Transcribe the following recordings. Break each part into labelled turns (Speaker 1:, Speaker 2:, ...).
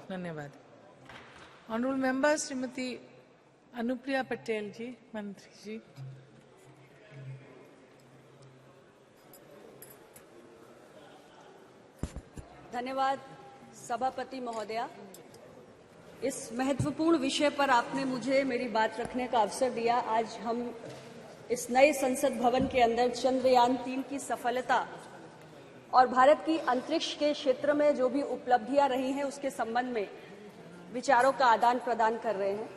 Speaker 1: धन्यवाद। Honourable member Shrimati Anupriya Patel जी, मंत्री जी।
Speaker 2: धन्यवाद सभापति महोदया। इस महत्वपूर्ण विषय पर आपने मुझे मेरी बात रखने का अवसर दिया। आज हम इस नए संसद भवन के अंदर चंद्रयान 3 की सफलता और भारत की अंतरिक्ष के क्षेत्र में जो भी उपलब्धियां रही हैं उसके संबंध में विचारों का आदान प्रदान कर रहे हैं।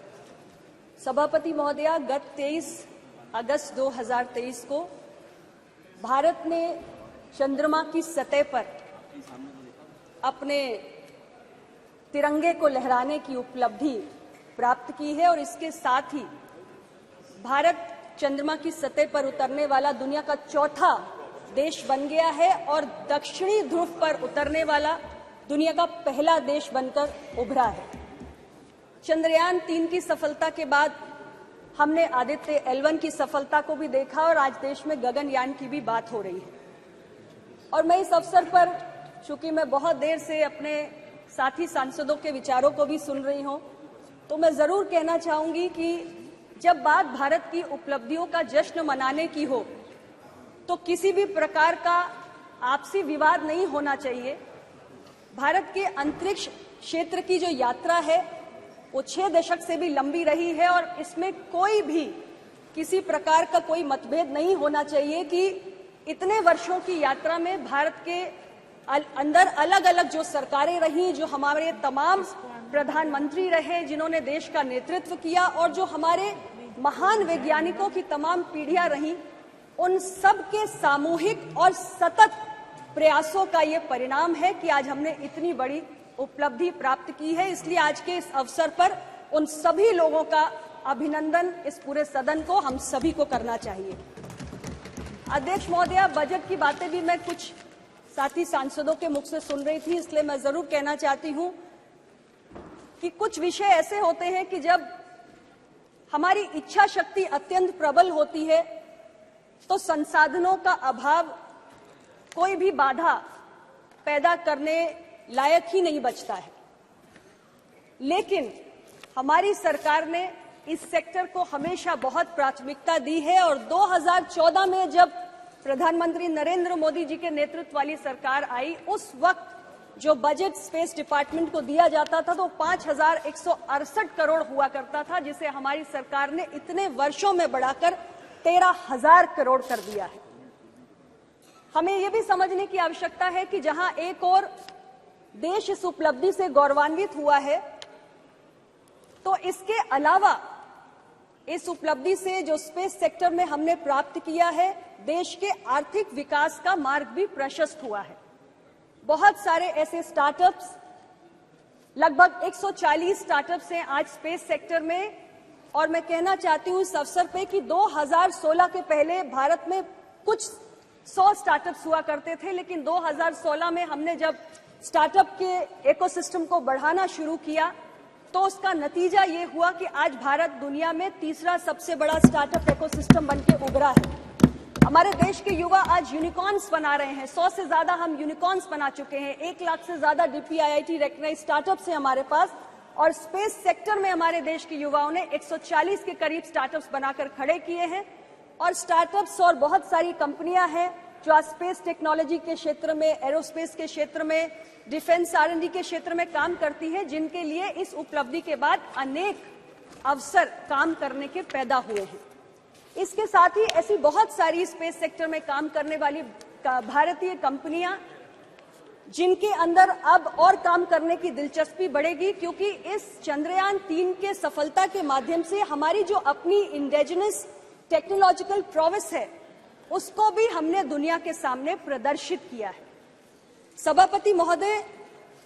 Speaker 2: सभापति महोदया, गत 23 अगस्त 2023 को भारत ने चंद्रमा की सतह पर अपने तिरंगे को लहराने की उपलब्धि प्राप्त की है और इसके साथ ही भारत चंद्रमा की सतह पर उतरने वाला दुनिया का चौथा देश बन गया है और दक्षिणी ध्रुव पर उतरने वाला दुनिया का पहला देश बनकर उभरा है। चंद्रयान 3 की सफलता के बाद हमने आदित्य L1 की सफलता को भी देखा और आज देश में गगनयान की भी बात हो रही है। और मैं इस अवसर पर, चूंकि मैं बहुत देर से अपने साथी सांसदों के विचारों को भी सुन रही हूं, तो मैं जरूर कहना चाहूंगी कि जब बात भारत की उपलब्धियों का जश्न मनाने की हो तो किसी भी प्रकार का आपसी विवाद नहीं होना चाहिए। भारत के अंतरिक्ष क्षेत्र की जो यात्रा है वो 6 दशक से भी लंबी रही है और इसमें कोई भी किसी प्रकार का कोई मतभेद नहीं होना चाहिए कि इतने वर्षों की यात्रा में भारत के अंदर अलग अलग जो सरकारें रहीं, जो हमारे तमाम प्रधानमंत्री रहे जिन्होंने देश का नेतृत्व किया और जो हमारे महान वैज्ञानिकों की तमाम पीढ़ियां रहीं, उन सब के सामूहिक और सतत प्रयासों का ये परिणाम है कि आज हमने इतनी बड़ी उपलब्धि प्राप्त की है। इसलिए आज के इस अवसर पर उन सभी लोगों का अभिनंदन इस पूरे सदन को, हम सभी को करना चाहिए। अध्यक्ष महोदया, बजट की बातें भी मैं कुछ साथी सांसदों के मुख से सुन रही थी, इसलिए मैं जरूर कहना चाहती हूं कि कुछ विषय ऐसे होते हैं कि जब हमारी इच्छा शक्ति अत्यंत प्रबल होती है तो संसाधनों का अभाव कोई भी बाधा पैदा करने लायक ही नहीं बचता है। लेकिन हमारी सरकार ने इस सेक्टर को हमेशा बहुत प्राथमिकता दी है और 2014 में जब प्रधानमंत्री नरेंद्र मोदी जी के नेतृत्व वाली सरकार आई, उस वक्त जो बजट स्पेस डिपार्टमेंट को दिया जाता था तो 5,168 करोड़ हुआ करता था, जिसे हमारी सरकार ने इतने वर्षों में बढ़ाकर 13,000 करोड़ कर दिया है। हमें यह भी समझने की आवश्यकता है कि जहां एक और देश इस उपलब्धि से गौरवान्वित हुआ है, तो इसके अलावा इस उपलब्धि से जो स्पेस सेक्टर में हमने प्राप्त किया है, देश के आर्थिक विकास का मार्ग भी प्रशस्त हुआ है। बहुत सारे ऐसे स्टार्टअप्स, लगभग 140 स्टार्टअप्स हैं आज स्पेस सेक्टर में, और मैं कहना चाहती हूं इस अवसर पे कि 2016 के पहले भारत में कुछ 100 स्टार्टअप्स हुआ करते थे, लेकिन 2016 में हमने जब स्टार्टअप के इकोसिस्टम को बढ़ाना शुरू किया तो उसका नतीजा ये हुआ कि आज भारत दुनिया में तीसरा सबसे बड़ा स्टार्टअप इकोसिस्टम बनके उभरा है। हमारे देश के युवा आज यूनिकॉर्न्स बना रहे हैं। 100 से ज्यादा हम यूनिकॉर्न्स बना चुके हैं। 1 लाख से ज्यादा DPIIT रेकग्नाइज्ड स्टार्टअप्स हैं हमारे पास, और स्पेस सेक्टर में हमारे देश के युवाओं ने 140 के करीब स्टार्टअप्स बनाकर खड़े किए हैं। और स्टार्टअप्स और बहुत सारी कंपनियां हैं जो आज स्पेस टेक्नोलॉजी के क्षेत्र में, एरोस्पेस के क्षेत्र में, डिफेंस R&D के क्षेत्र में काम करती है, जिनके लिए इस उपलब्धि के बाद अनेक अवसर काम करने के पैदा हुए हैं। इसके साथ ही ऐसी बहुत सारी स्पेस सेक्टर में काम करने वाली भारतीय कंपनियां जिनके अंदर अब और काम करने की दिलचस्पी बढ़ेगी, क्योंकि इस चंद्रयान 3 के सफलता के माध्यम से हमारी जो अपनी इंडिजिनस टेक्नोलॉजिकल प्रोविस है उसको भी हमने दुनिया के सामने प्रदर्शित किया है। सभापति महोदय,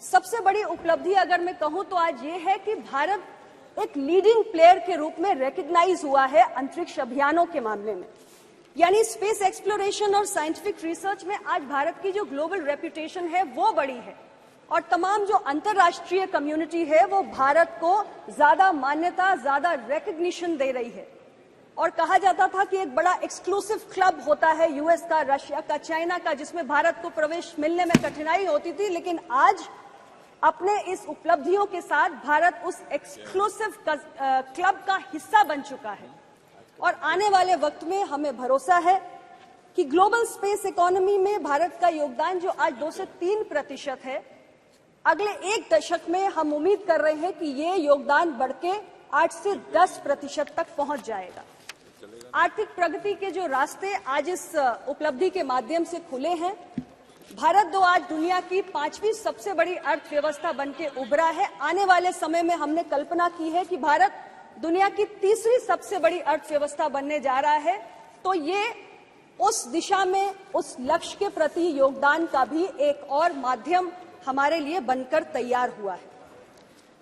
Speaker 2: सबसे बड़ी उपलब्धि अगर मैं कहूं तो आज ये है कि भारत एक लीडिंग प्लेयर के रूप में रिकॉग्नाइज हुआ है अंतरिक्ष अभियानों के मामले में। यानी स्पेस एक्सप्लोरेशन और साइंटिफिक रिसर्च में आज भारत की जो ग्लोबल रेपुटेशन है वो बड़ी है, और तमाम जो अंतर्राष्ट्रीय कम्युनिटी है वो भारत को ज्यादा मान्यता, ज्यादा रिकॉग्निशन दे रही है। और कहा जाता था कि एक बड़ा एक्सक्लूसिव क्लब होता है US का, रशिया का, चाइना का, जिसमें भारत को प्रवेश मिलने में कठिनाई होती थी, लेकिन आज अपने इस उपलब्धियों के साथ भारत उस एक्सक्लूसिव क्लब का हिस्सा बन चुका है और आने वाले वक्त में हमें भरोसा है कि ग्लोबल स्पेस इकोनॉमी में भारत का योगदान जो आज 2 से 3% है, अगले 1 दशक में हम उम्मीद कर रहे हैं कि ये योगदान बढ़ के 8 से 10% तक पहुंच जाएगा। आर्थिक प्रगति के जो रास्ते आज इस उपलब्धि के माध्यम से खुले हैं, भारत आज दुनिया की 5वीं सबसे बड़ी अर्थव्यवस्था बनके उभरा है। आने वाले समय में हमने कल्पना की है कि भारत दुनिया की 3री सबसे बड़ी अर्थव्यवस्था बनने जा रहा है। तो ये उस दिशा में उस लक्ष्य के प्रति योगदान का भी एक और माध्यम हमारे लिए बनकर तैयार हुआ है।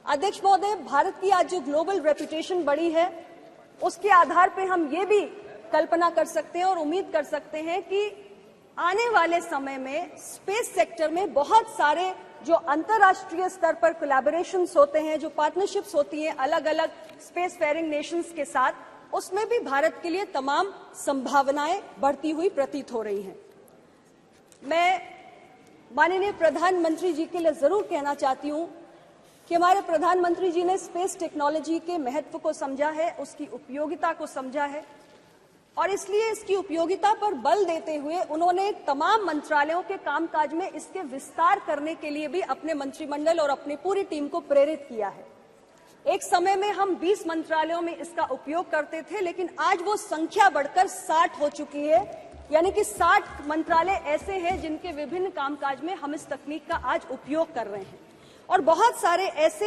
Speaker 2: अध्यक्ष महोदय, भारत की आज जो ग्लोबल रेपुटेशन बढ़ी है, उसके आधार पर हम ये भी कल्पना कर सकते हैं और उम्मीद कर सकते हैं कि आने वाले समय में स्पेस सेक्टर में बहुत सारे जो अंतर्राष्ट्रीय स्तर पर कोलैबोरेशंस होते हैं, जो पार्टनरशिप्स होती हैं अलग अलग स्पेस फेयरिंग नेशंस के साथ, उसमें भी भारत के लिए तमाम संभावनाएं बढ़ती हुई प्रतीत हो रही हैं। मैं माननीय प्रधानमंत्री जी के लिए जरूर कहना चाहती हूं कि हमारे प्रधानमंत्री जी ने स्पेस टेक्नोलॉजी के महत्व को समझा है, उसकी उपयोगिता को समझा है और इसलिए इसकी उपयोगिता पर बल देते हुए उन्होंने तमाम मंत्रालयों के कामकाज में इसके विस्तार करने के लिए भी अपने मंत्रिमंडल और अपनी पूरी टीम को प्रेरित किया है। एक समय में हम 20 मंत्रालयों में इसका उपयोग करते थे, लेकिन आज वो संख्या बढ़कर 60 हो चुकी है, यानी कि 60 मंत्रालय ऐसे हैं जिनके विभिन्न कामकाज में हम इस तकनीक का आज उपयोग कर रहे हैं। और बहुत सारे ऐसे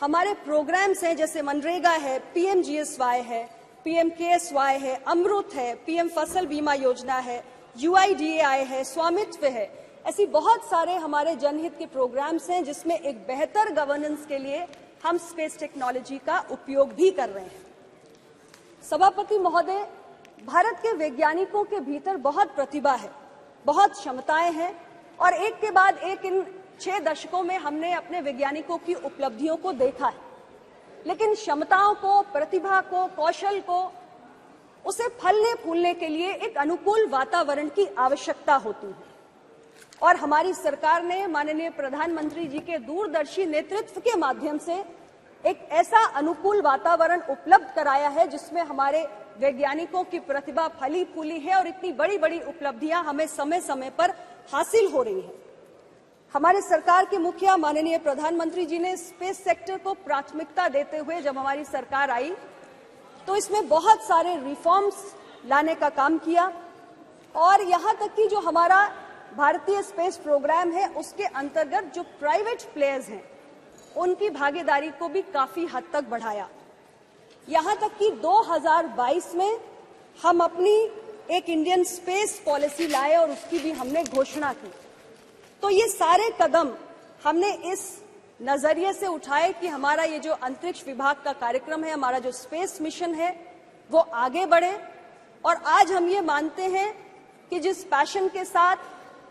Speaker 2: हमारे प्रोग्राम्स हैं, जैसे मनरेगा है, PMGSY है, PMKSY है, अमृत है, PM फसल बीमा योजना है, UIDAI है, स्वामित्व है। ऐसी बहुत सारे हमारे जनहित के प्रोग्राम्स हैं जिसमें एक बेहतर गवर्नेंस के लिए हम स्पेस टेक्नोलॉजी का उपयोग भी कर रहे हैं। सभापति महोदय, भारत के वैज्ञानिकों के भीतर बहुत प्रतिभा है, बहुत क्षमताएं हैं और एक के बाद एक इन 6 दशकों में हमने अपने वैज्ञानिकों की उपलब्धियों को देखा है। लेकिन क्षमताओं को, प्रतिभा को, कौशल को, उसे फलने फूलने के लिए एक अनुकूल वातावरण की आवश्यकता होती है और हमारी सरकार ने माननीय प्रधानमंत्री जी के दूरदर्शी नेतृत्व के माध्यम से एक ऐसा अनुकूल वातावरण उपलब्ध कराया है जिसमें हमारे वैज्ञानिकों की प्रतिभा फली फूली है और इतनी बड़ी बड़ी उपलब्धियां हमें समय समय पर हासिल हो रही हैं। हमारी सरकार के मुखिया माननीय प्रधानमंत्री जी ने स्पेस सेक्टर को प्राथमिकता देते हुए जब हमारी सरकार आई तो इसमें बहुत सारे रिफॉर्म्स लाने का काम किया और यहां तक कि जो हमारा भारतीय स्पेस प्रोग्राम है उसके अंतर्गत जो प्राइवेट प्लेयर्स हैं उनकी भागीदारी को भी काफी हद तक बढ़ाया। यहां तक कि 2022 में हम अपनी एक इंडियन स्पेस पॉलिसी लाए और उसकी भी हमने घोषणा की। तो ये सारे कदम हमने इस नजरिए से उठाए कि हमारा ये जो अंतरिक्ष विभाग का कार्यक्रम है, हमारा जो स्पेस मिशन है, वो आगे बढ़े। और आज हम ये मानते हैं कि जिस पैशन के साथ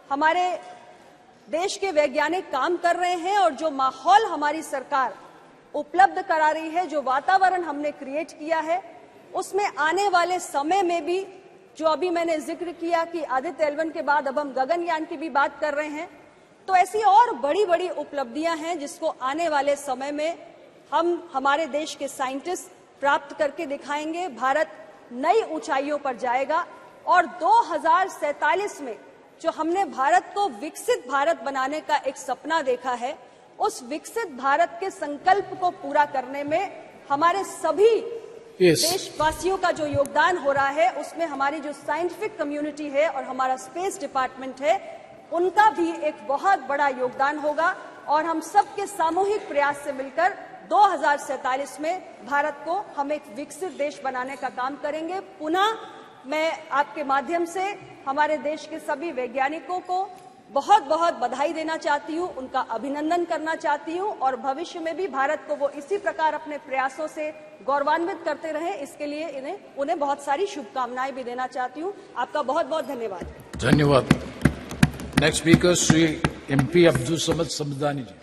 Speaker 2: हमारे देश के वैज्ञानिक काम कर रहे हैं और जो माहौल हमारी सरकार उपलब्ध करा रही है, जो वातावरण हमने क्रिएट किया है, उसमें आने वाले समय में भी जो अभी मैंने जिक्र किया कि आदित्य L1 के बाद अब हम गगनयान की भी बात कर रहे हैं, तो ऐसी और बड़ी बड़ी उपलब्धियां हैं जिसको आने वाले समय में हम हमारे देश के साइंटिस्ट प्राप्त करके दिखाएंगे। भारत नई ऊंचाइयों पर जाएगा और 2047 में जो हमने भारत को विकसित भारत बनाने का एक सपना देखा है, उस विकसित भारत के संकल्प को पूरा करने में हमारे सभी देशवासियों का जो योगदान हो रहा है, उसमें हमारी जो साइंटिफिक कम्युनिटी है और हमारा स्पेस डिपार्टमेंट है, उनका भी एक बहुत बड़ा योगदान होगा और हम सबके सामूहिक प्रयास से मिलकर 2047 में भारत को हम एक विकसित देश बनाने का काम करेंगे। पुनः मैं आपके माध्यम से हमारे देश के सभी वैज्ञानिकों को बहुत बहुत बधाई देना चाहती हूँ, उनका अभिनंदन करना चाहती हूँ और भविष्य में भी भारत को वो इसी प्रकार अपने प्रयासों से गौरवान्वित करते रहे, इसके लिए उन्हें बहुत सारी शुभकामनाएं भी देना चाहती हूँ। आपका बहुत बहुत धन्यवाद।
Speaker 3: धन्यवाद। Next speaker Shri MP Abdul Samad Samadani जी।